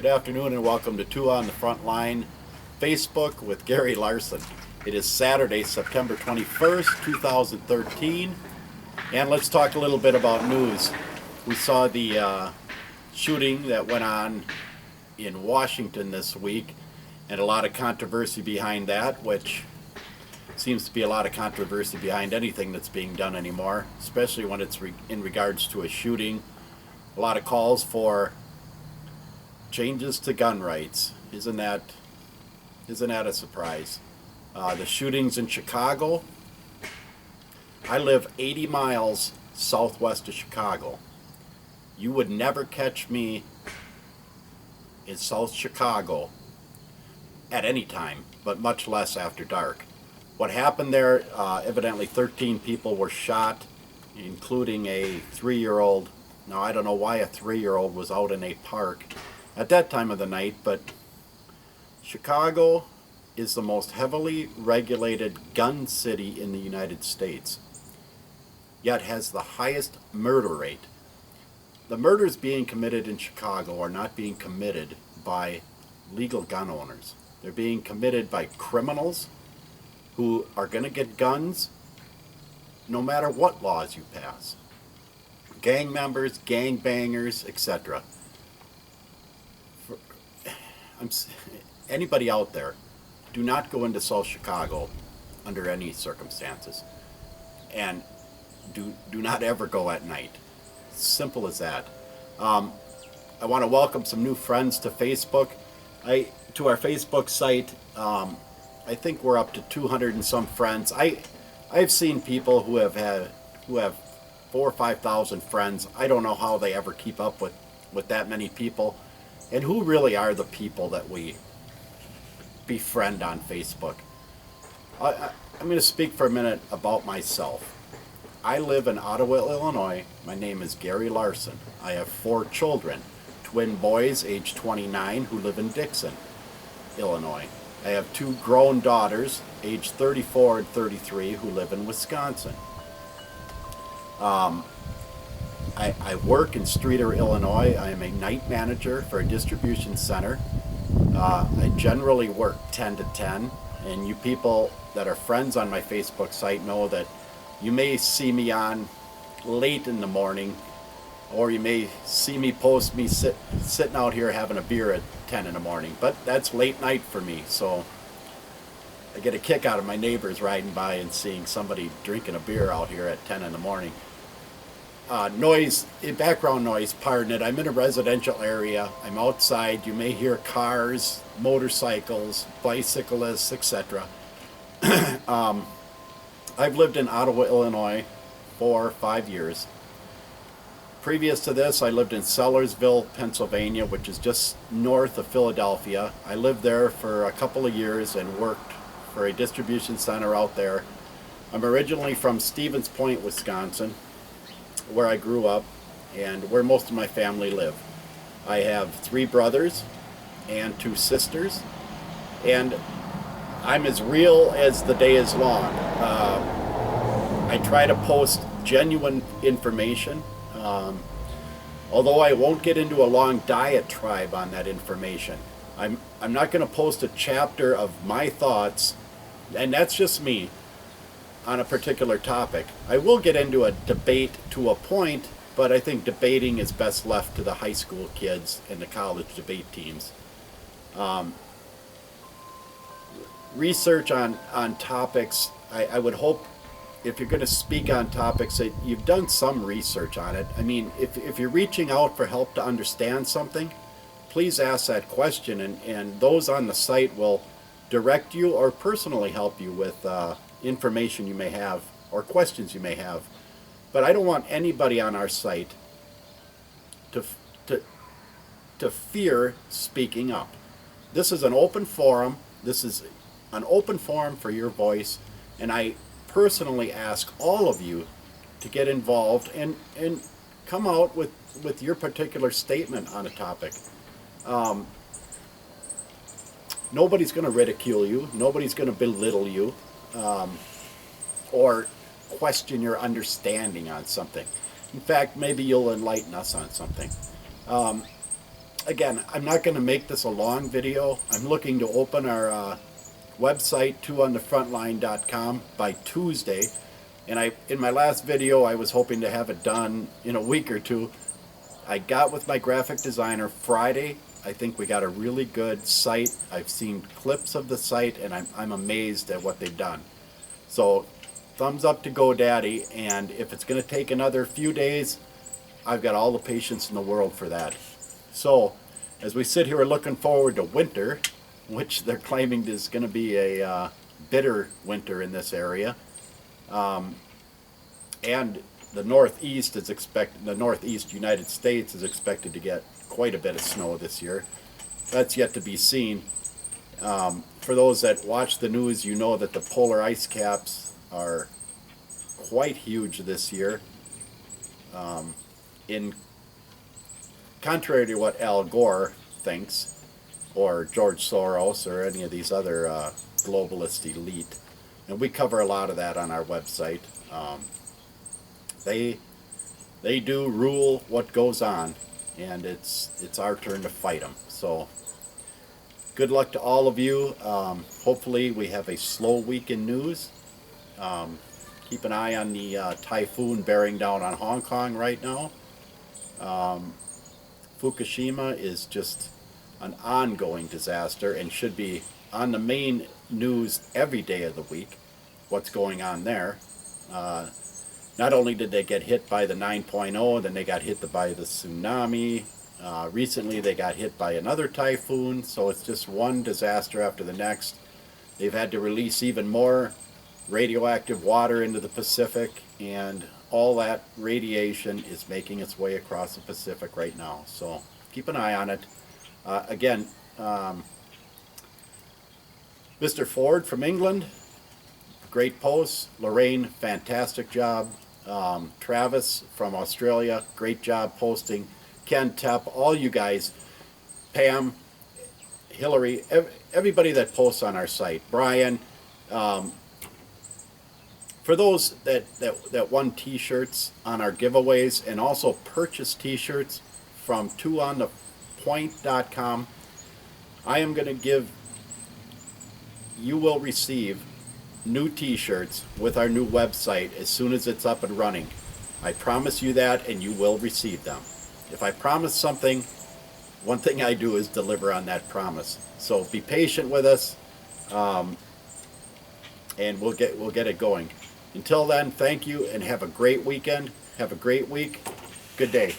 Good afternoon and welcome to Two on the Front Line Facebook with Gary Larson. It is Saturday, September 21st, 2013, and let's talk a little bit about news. We saw the shooting that went on in Washington this week and a lot of controversy behind that, which seems to be a lot of controversy behind anything that's being done anymore, especially when it's in regards to a shooting. A lot of calls for changes to gun rights. Isn't that a surprise? The shootings in Chicago. I live 80 miles southwest of Chicago. You would never catch me in South Chicago at any time, but much less after dark. What happened there, evidently 13 people were shot, including a 3-year-old. Now, I don't know why a 3-year-old was out in a park at that time of the night, but Chicago is the most heavily regulated gun city in the United States, yet has the highest murder rate. The murders being committed in Chicago are not being committed by legal gun owners. They're being committed by criminals who are going to get guns no matter what laws you pass. Gang members, gang bangers, etc. Anybody out there, do not go into South Chicago under any circumstances, and do not ever go at night. Simple as that. I want to welcome some new friends to Facebook. To our Facebook site. I think we're up to 200 and some friends. I've seen people who have 4,000 or 5,000 friends. I don't know how they ever keep up with that many people. And who really are the people that we befriend on Facebook? I'm going to speak for a minute about myself. I live in Ottawa, Illinois. My name is Gary Larson. I have 4 children, twin boys age 29 who live in Dixon, Illinois. I have 2 grown daughters age 34 and 33 who live in Wisconsin. I work in Streator, Illinois. I am a night manager for a distribution center. I generally work 10 to 10, and you people that are friends on my Facebook site know that you may see me on late in the morning, or you may see me post me sitting out here having a beer at 10 in the morning, but that's late night for me, so I get a kick out of my neighbors riding by and seeing somebody drinking a beer out here at 10 in the morning. Noise, background noise, pardon it. I'm in a residential area. I'm outside. You may hear cars, motorcycles, bicyclists, etc. I've lived in Ottawa, Illinois for 5 years. Previous to this, I lived in Sellersville, Pennsylvania, which is just north of Philadelphia. I lived there for a couple of years and worked for a distribution center out there. I'm originally from Stevens Point, Wisconsin, where I grew up and where most of my family live. I have 3 brothers and 2 sisters, and I'm as real as the day is long. I try to post genuine information, although I won't get into a long diatribe on that information. I'm not going to post a chapter of my thoughts, and that's just me, on a particular topic. I will get into a debate to a point, but I think debating is best left to the high school kids and the college debate teams. Research on topics, I would hope if you're going to speak on topics that you've done some research on it. I mean, if you're reaching out for help to understand something, please ask that question, and those on the site will direct you or personally help you with information you may have or questions you may have. But I don't want anybody on our site to fear speaking up. This is an open forum. This is an open forum for your voice, and I personally ask all of you to get involved and come out with your particular statement on a topic. Nobody's going to ridicule you. Nobody's going to belittle you. Or question your understanding on something. In fact, maybe you'll enlighten us on something. again, I'm not going to make this a long video. I'm looking to open our website, twoonthefrontline.com, by Tuesday. And in my last video, I was hoping to have it done in a week or two. I got with my graphic designer Friday. I think we got a really good site. I've seen clips of the site, and I'm amazed at what they've done. So thumbs up to GoDaddy, and if it's going to take another few days, I've got all the patience in the world for that. So as we sit here looking forward to winter, which they're claiming is going to be a bitter winter in this area, and the northeast United States is expected to get quite a bit of snow this year. That's yet to be seen. For those that watch the news, you know that the polar ice caps are quite huge this year. In contrary to what Al Gore thinks, or George Soros, or any of these other globalist elite, and we cover a lot of that on our website. They do rule what goes on, and it's our turn to fight them. So good luck to all of you. Hopefully we have a slow week in news. Keep an eye on the typhoon bearing down on Hong Kong right now. Fukushima is just an ongoing disaster and should be on the main news every day of the week, what's going on there. Not only did they get hit by the 9.0, then they got hit by the tsunami. Recently they got hit by another typhoon, so it's just one disaster after the next. They've had to release even more radioactive water into the Pacific, and all that radiation is making its way across the Pacific right now. So keep an eye on it. Again, Mr. Ford from England, great post. Lorraine, fantastic job. Travis from Australia, great job posting. Ken Tepp, all you guys, Pam, Hillary, everybody that posts on our site. Brian, for those that won t-shirts on our giveaways and also purchased t-shirts from twoonthepoint.com, I am going to give, you will receive new t-shirts with our new website as soon as it's up and running. I promise you that, and you will receive them. If I promise something, one thing I do is deliver on that promise. So be patient with us, and we'll get it going. Until then, thank you and have a great weekend. Have a great week. Good day.